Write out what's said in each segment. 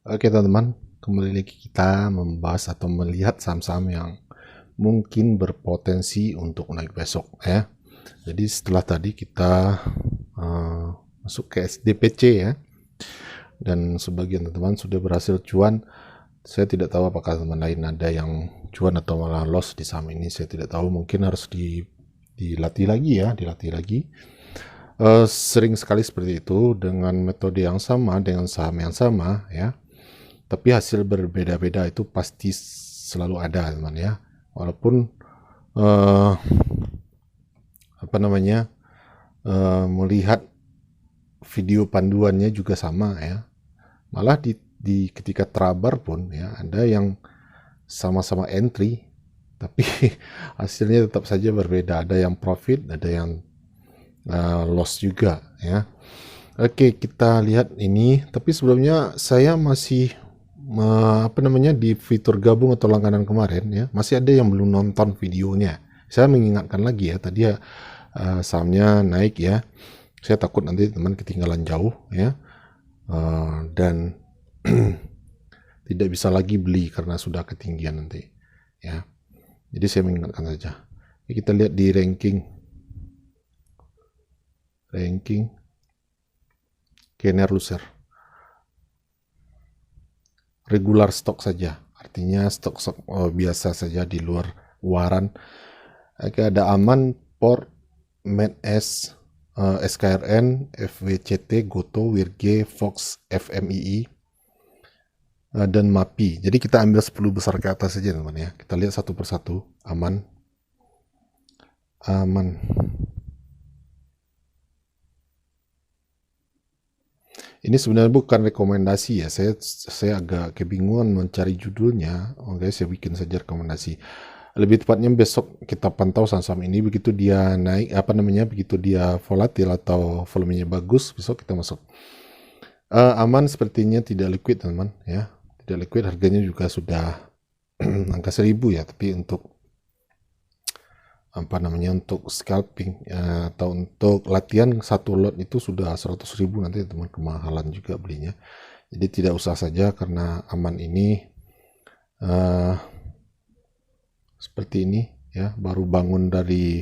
Oke teman-teman, kembali lagi kita membahas atau melihat saham-saham yang mungkin berpotensi untuk naik besok ya. Jadi setelah tadi kita masuk ke SDPC ya, dan sebagian teman-teman sudah berhasil cuan. Saya tidak tahu apakah teman lain ada yang cuan atau malah loss di saham ini. Saya tidak tahu, mungkin harus dilatih lagi ya, dilatih lagi. Sering sekali seperti itu dengan metode yang sama, dengan saham yang sama ya. Tapi hasil berbeda-beda itu pasti selalu ada teman ya. Walaupun melihat video panduannya juga sama ya. Malah di ketika trabar pun ya ada yang sama-sama entry tapi hasilnya tetap saja berbeda. Ada yang profit, ada yang loss juga ya. Oke, kita lihat ini. Tapi sebelumnya saya masih di fitur gabung atau langganan kemarin ya, masih ada yang belum nonton videonya. Saya mengingatkan lagi ya, tadi ya sahamnya naik ya. Saya takut nanti teman ketinggalan jauh ya, dan tidak bisa lagi beli karena sudah ketinggian nanti ya. Jadi saya mengingatkan saja. Kita lihat di ranking gainer loser, regular stock saja, artinya stok biasa saja di luar waran. Ada Aman, Port, MedS, SKRN, FWCT, Goto, Wirge, Fox, FMII, dan MAPI. Jadi kita ambil 10 besar ke atas saja teman ya. Kita lihat satu persatu. Aman. Ini sebenarnya bukan rekomendasi ya. Saya agak kebingungan mencari judulnya. Oke, saya bikin saja rekomendasi. Lebih tepatnya besok kita pantau saham-saham ini, begitu dia naik begitu dia volatil atau volumenya bagus, besok kita masuk. Aman sepertinya tidak liquid teman ya, tidak liquid, harganya juga sudah angka 1000 ya, tapi untuk untuk scalping atau untuk latihan satu lot itu sudah 100.000, nanti teman kemahalan juga belinya. Jadi tidak usah saja, karena Aman ini seperti ini ya, baru bangun dari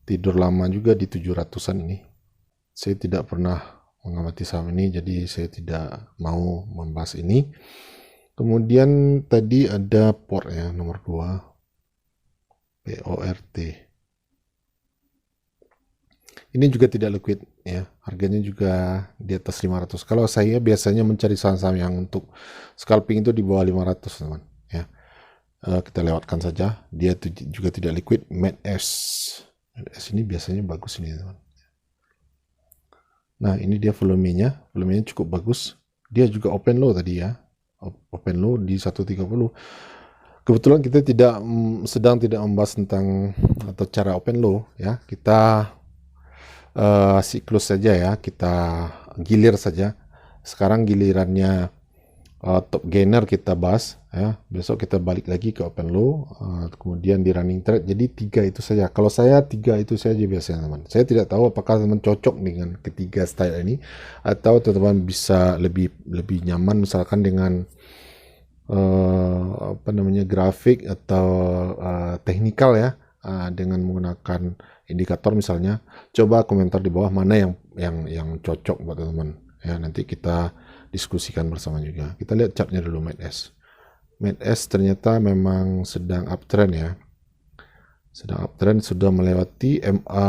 tidur lama juga di 700-an ini. Saya tidak pernah mengamati saham ini, jadi saya tidak mau membahas ini. Kemudian tadi ada Port ya, nomor 2, PORT. Ini juga tidak liquid ya, harganya juga di atas 500. Kalau saya biasanya mencari saham-saham yang untuk scalping itu di bawah 500 teman ya. Kita lewatkan saja, dia juga tidak liquid. MedS ini biasanya bagus ini teman. Nah ini dia volumenya cukup bagus. Dia juga open low tadi ya, open low di 130. Kebetulan kita sedang tidak membahas tentang atau cara open low ya. Kita siklus saja ya, kita gilir saja. Sekarang gilirannya top gainer kita bahas ya. Besok kita balik lagi ke open low, kemudian di running trade. Jadi 3 itu saja. Kalau saya 3 itu saja biasanya teman. Saya tidak tahu apakah teman cocok dengan ketiga style ini, atau teman bisa lebih nyaman misalkan dengan grafik atau teknikal ya, dengan menggunakan indikator misalnya. Coba komentar di bawah mana yang cocok buat teman ya, nanti kita diskusikan bersama juga. Kita lihat chartnya dulu. MedS ternyata memang sedang uptrend ya, sudah melewati MA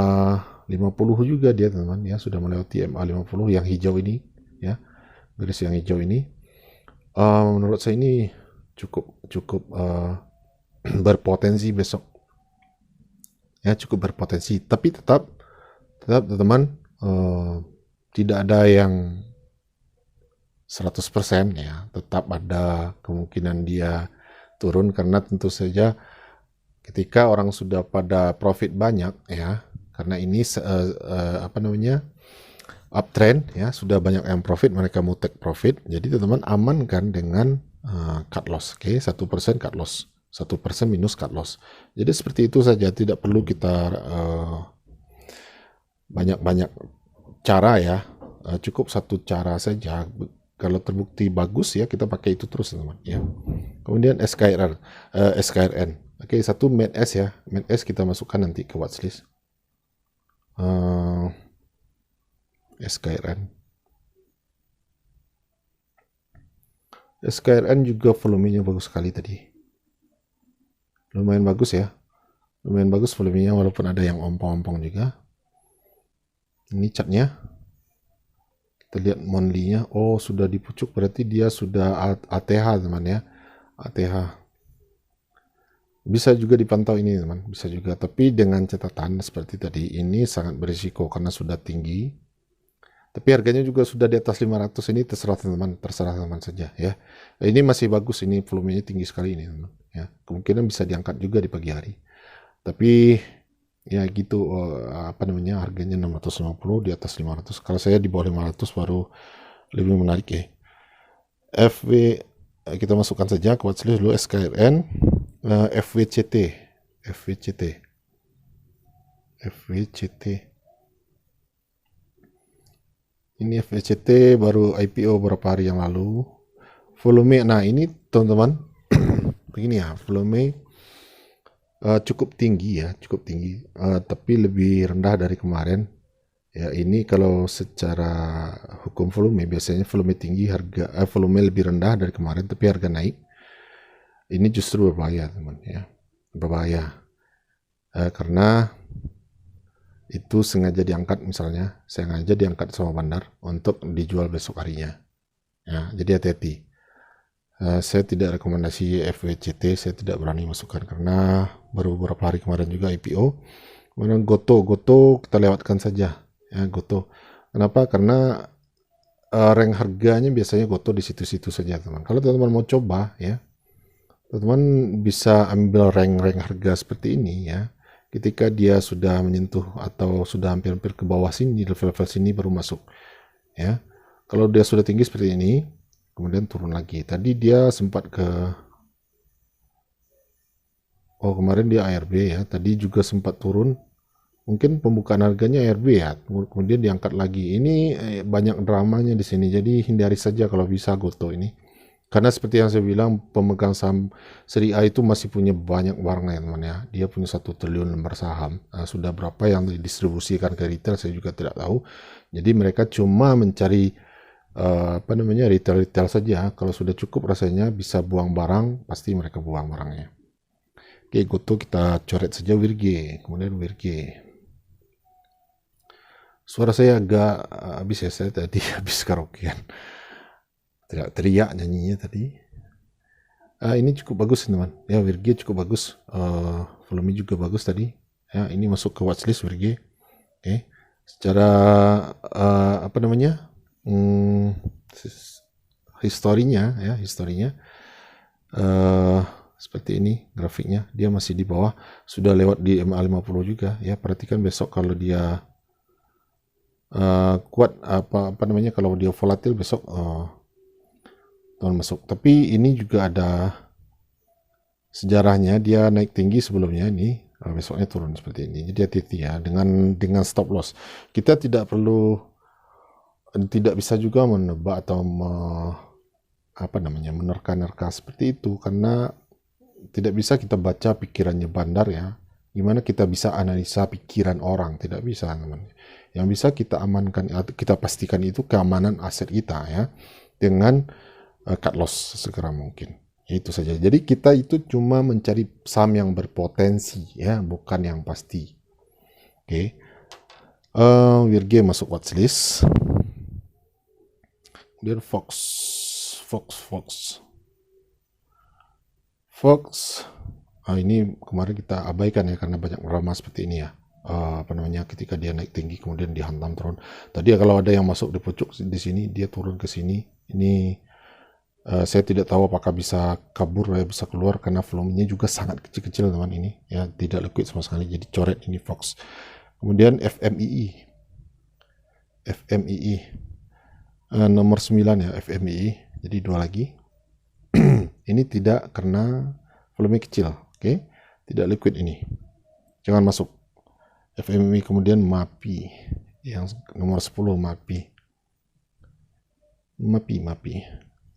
50 juga dia teman ya, sudah melewati MA 50 yang hijau ini ya, garis yang hijau ini. Menurut saya ini cukup berpotensi besok ya, cukup berpotensi. Tapi tetap teman, tidak ada yang 100% ya, tetap ada kemungkinan dia turun, karena tentu saja ketika orang sudah pada profit banyak ya, karena ini uptrend ya, sudah banyak yang profit, mereka mau take profit. Jadi teman-teman amankan dengan cut loss. Oke, 1% cut loss, 1% minus cut loss. Jadi seperti itu saja, tidak perlu kita banyak-banyak cara ya, cukup satu cara saja. kalau terbukti bagus ya kita pakai itu terus teman ya. Kemudian SKRN. Oke, satu main S ya. Main S kita masukkan nanti ke watchlist. SKRN. SKRN juga volumenya bagus sekali tadi. Lumayan bagus ya. Lumayan bagus volumenya walaupun ada yang ompong-ompong juga. Ini catnya. Kita lihat monthly-nya. Oh, sudah dipucuk berarti dia sudah ATH teman ya. ATH. Bisa juga dipantau ini teman, bisa juga. Tapi dengan catatan seperti tadi, ini sangat berisiko karena sudah tinggi. Tapi harganya juga sudah di atas 500, ini terserah teman saja ya. Ini masih bagus, ini volumenya tinggi sekali ini teman ya. Kemungkinan bisa diangkat juga di pagi hari. Tapi ya gitu, harganya 650 di atas 500. Kalau saya di bawah 500 baru lebih menarik ya. FW kita masukkan saja ke watchlist dulu SKRN. FWCT ini FWCT baru IPO beberapa hari yang lalu. Volume, nah ini teman-teman begini ya, volume cukup tinggi ya, tapi lebih rendah dari kemarin ya. Ini kalau secara hukum volume biasanya volume tinggi, volume lebih rendah dari kemarin tapi harga naik. Ini justru berbahaya teman ya, berbahaya karena itu sengaja diangkat, misalnya sengaja diangkat sama bandar untuk dijual besok harinya ya. Jadi hati-hati. Saya tidak rekomendasi FWCT, saya tidak berani masukkan karena baru beberapa hari kemarin juga IPO. Kemudian Goto kita lewatkan saja ya. Goto kenapa? Karena rank harganya biasanya Goto di situ-situ saja teman. Kalau teman-teman mau coba ya, teman-teman bisa ambil rank harga seperti ini ya. Ketika dia sudah menyentuh atau sudah hampir-hampir ke bawah sini, level-level sini baru masuk ya. Kalau dia sudah tinggi seperti ini, kemudian turun lagi. Tadi dia sempat ke kemarin dia ARB ya. Tadi juga sempat turun. Mungkin pembukaan harganya ARB ya. Kemudian diangkat lagi. Ini banyak dramanya di sini. Jadi hindari saja kalau bisa Goto ini. Karena seperti yang saya bilang, pemegang saham seri A itu masih punya banyak barang ya teman ya. Dia punya 1 triliun lembar saham. Sudah berapa yang didistribusikan ke retail saya juga tidak tahu. Jadi mereka cuma mencari retail saja. Kalau sudah cukup rasanya bisa buang barang, pasti mereka buang barangnya. Oke, Goto kita coret saja Wirge. Kemudian Wirge. Suara saya agak habis ya, saya tadi habis karaokean. Teriak nyanyinya tadi. Ini cukup bagus teman ya, Wirge cukup bagus, volume juga bagus tadi ya. Ini masuk ke watchlist Wirge. Oke. Secara historinya seperti ini grafiknya, dia masih di bawah, sudah lewat di MA50 juga ya. Perhatikan besok kalau dia kuat kalau dia volatil besok masuk. Tapi ini juga ada sejarahnya, dia naik tinggi sebelumnya, ini besoknya turun seperti ini. Jadi hati-hati ya dengan stop loss. Kita tidak bisa juga menebak atau menerka-nerka seperti itu, karena tidak bisa kita baca pikirannya bandar ya. Gimana kita bisa analisa pikiran orang? Tidak bisa teman. Yang bisa kita amankan atau kita pastikan itu keamanan aset kita ya, dengan cut loss segera mungkin. Itu saja. Jadi kita itu cuma mencari saham yang berpotensi ya, bukan yang pasti. Oke. Wirge masuk watchlist. Kemudian Fox. Ini kemarin kita abaikan ya karena banyak drama seperti ini ya. Ketika dia naik tinggi kemudian dihantam turun. Tadi kalau ada yang masuk di pucuk di sini, dia turun ke sini. Ini saya tidak tahu apakah bisa kabur ya, bisa keluar karena volumenya juga sangat kecil-kecil teman ini ya, tidak liquid sama sekali. Jadi coret ini Fox. Kemudian FMII nomor 9 ya, FMII. Jadi 2 lagi. Ini tidak karena volume kecil, oke? Tidak liquid ini. Jangan masuk. FMII. Kemudian MAPI yang nomor 10 MAPI. Mapi.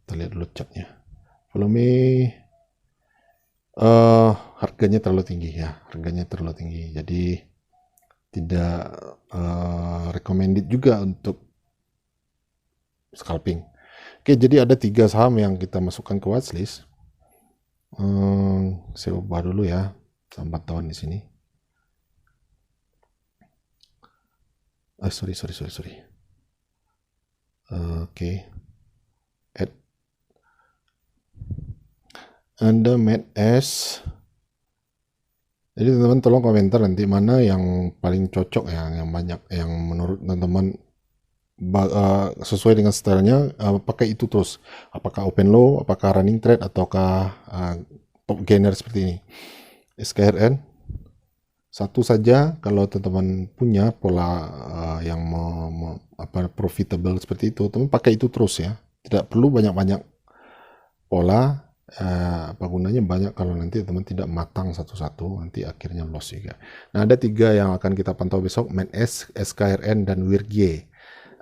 Kita lihat dulu chartnya. Volume harganya terlalu tinggi ya, jadi tidak recommended juga untuk scalping. Oke, jadi ada 3 saham yang kita masukkan ke watchlist. Saya ubah dulu ya, saham pantauan di sini. Sorry. Oke. Add. Anda made as. Jadi teman-teman tolong komentar nanti mana yang paling cocok ya, yang banyak, yang menurut teman-teman sesuai dengan stylenya, pakai itu terus. Apakah open low, apakah running trade, ataukah top gainer seperti ini. SKRN satu saja. Kalau teman-teman punya pola yang profitable seperti itu, teman pakai itu terus ya. Tidak perlu banyak-banyak pola. Apa gunanya banyak kalau nanti teman tidak matang satu-satu, nanti akhirnya loss juga. Nah, ada 3 yang akan kita pantau besok, MANS, SKRN, dan WIRGY.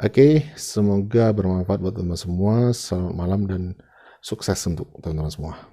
Oke, semoga bermanfaat buat teman-teman semua. Selamat malam dan sukses untuk teman-teman semua.